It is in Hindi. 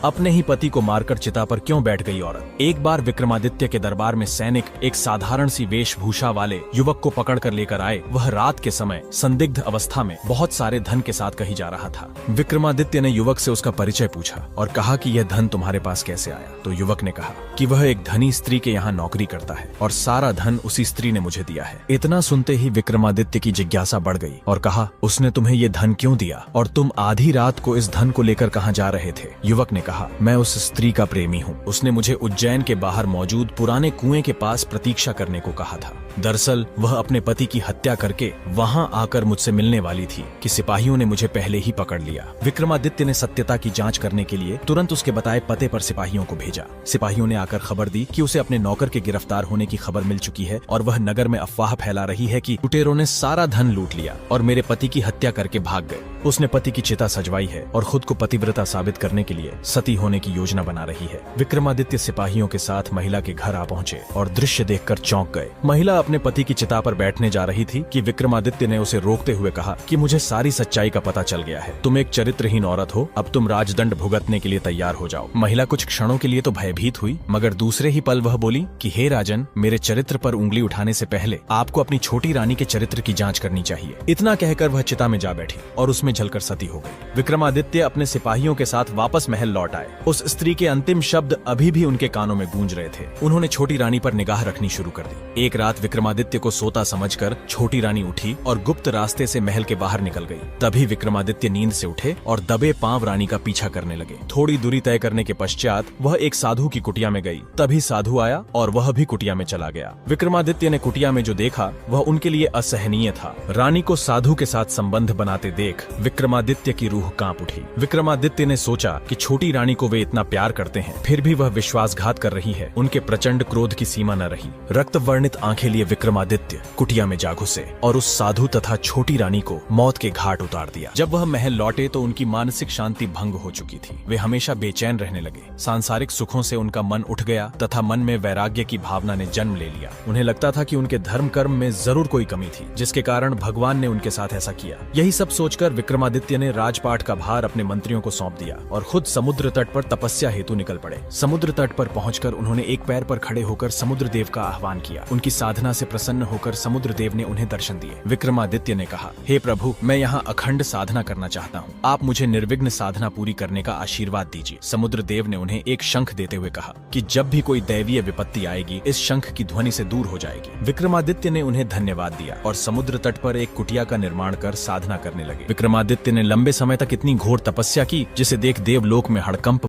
अपने ही पति को मारकर चिता पर क्यों बैठ गई औरत। एक बार विक्रमादित्य के दरबार में सैनिक एक साधारण सी वेशभूषा वाले युवक को पकड़ कर लेकर आए। वह रात के समय संदिग्ध अवस्था में बहुत सारे धन के साथ कहीं जा रहा था। विक्रमादित्य ने युवक से उसका परिचय पूछा और कहा कि यह धन तुम्हारे पास कैसे आया। तो युवक ने कहा कि वह एक धनी स्त्री के यहाँ नौकरी करता है और सारा धन उसी स्त्री ने मुझे दिया है। इतना सुनते ही विक्रमादित्य की जिज्ञासा बढ़ गई और कहा, उसने तुम्हें ये धन क्यों दिया और तुम आधी रात को इस धन को लेकर कहाँ जा रहे थे। युवक ने कहा, मैं उस स्त्री का प्रेमी हूँ। उसने मुझे उज्जैन के बाहर मौजूद पुराने कुएं के पास प्रतीक्षा करने को कहा था। दरअसल वह अपने पति की हत्या करके वहाँ आकर मुझसे मिलने वाली थी कि सिपाहियों ने मुझे पहले ही पकड़ लिया। विक्रमादित्य ने सत्यता की जांच करने के लिए तुरंत उसके बताए पते पर सिपाहियों को भेजा। सिपाहियों ने आकर खबर दी कि उसे अपने नौकर के गिरफ्तार होने की खबर मिल चुकी है और वह नगर में अफवाह फैला रही है कि लुटेरों ने सारा धन लूट लिया और मेरे पति की हत्या करके भाग गए। उसने पति की चिता सजवाई है और खुद को पतिव्रता साबित करने के लिए सती होने की योजना बना रही है। विक्रमादित्य सिपाहियों के साथ महिला के घर आ पहुंचे और दृश्य देखकर चौंक गए। महिला अपने पति की चिता पर बैठने जा रही थी कि विक्रमादित्य ने उसे रोकते हुए कहा कि मुझे सारी सच्चाई का पता चल गया है। तुम एक चरित्रहीन औरत हो, अब तुम राजदंड भुगतने के लिए तैयार हो जाओ। महिला कुछ क्षणों के लिए तो भयभीत हुई, मगर दूसरे ही पल वह बोली कि हे राजन, मेरे चरित्र पर उंगली उठाने से पहले आपको अपनी छोटी रानी के चरित्र की जांच करनी चाहिए। इतना कहकर वह चिता में जा बैठी और उसमें जलकर सती हो गई। विक्रमादित्य अपने सिपाहियों के साथ वापस महल लौट आए। उस स्त्री के अंतिम शब्द अभी भी उनके कानों में गूंज रहे थे। उन्होंने छोटी रानी पर निगाह रखनी शुरू कर दी। एक रात विक्रमादित्य को सोता समझकर छोटी रानी उठी और गुप्त रास्ते से महल के बाहर निकल गई। तभी विक्रमादित्य नींद से उठे और दबे पांव रानी का पीछा करने लगे। थोड़ी दूरी तय करने के पश्चात वह एक साधु की कुटिया में गई। तभी साधु आया और वह भी कुटिया में चला गया। विक्रमादित्य ने कुटिया में जो देखा वह उनके लिए असहनीय था। रानी को साधु के साथ संबंध बनाते देख विक्रमादित्य की रूह कांप उठी। विक्रमादित्य ने सोचा कि छोटी रानी को वे इतना प्यार करते हैं, फिर भी वह विश्वासघात कर रही है। उनके प्रचंड क्रोध की सीमा न रही। रक्त वर्णित आंखें लिए विक्रमादित्य कुटिया में जा घुसे और उस साधु तथा छोटी रानी को मौत के घाट उतार दिया। जब वह महल लौटे तो उनकी मानसिक शांति भंग हो चुकी थी। वे हमेशा बेचैन रहने लगे। सांसारिक सुखों से उनका मन उठ गया तथा मन में वैराग्य की भावना ने जन्म ले लिया। उन्हें लगता था कि उनके धर्म कर्म में जरूर कोई कमी थी, जिसके कारण भगवान ने उनके साथ ऐसा किया। यही सब सोचकर विक्रमादित्य ने राजपाट का भार अपने मंत्रियों को सौंप दिया और खुद समुद्र तट पर तपस्या हेतु निकल पड़े। समुद्र तट पर पहुंचकर उन्होंने एक पैर पर खड़े होकर समुद्र देव का आह्वान किया। उनकी साधना से प्रसन्न होकर समुद्र देव ने उन्हें दर्शन दिए। विक्रमादित्य ने कहा, हे प्रभु, मैं यहाँ अखंड साधना करना चाहता हूँ। आप मुझे निर्विघ्न साधना पूरी करने का आशीर्वाद दीजिए। समुद्र देव ने उन्हें एक शंख देते हुए कहा कि जब भी कोई दैवीय विपत्ति आएगी, इस शंख की ध्वनि से दूर हो जाएगी। विक्रमादित्य ने उन्हें धन्यवाद दिया और समुद्र तट पर एक कुटिया का निर्माण कर साधना करने लगे। विक्रमादित्य ने लंबे समय तक इतनी घोर तपस्या की जिसे देख देवलोक में हड़कंप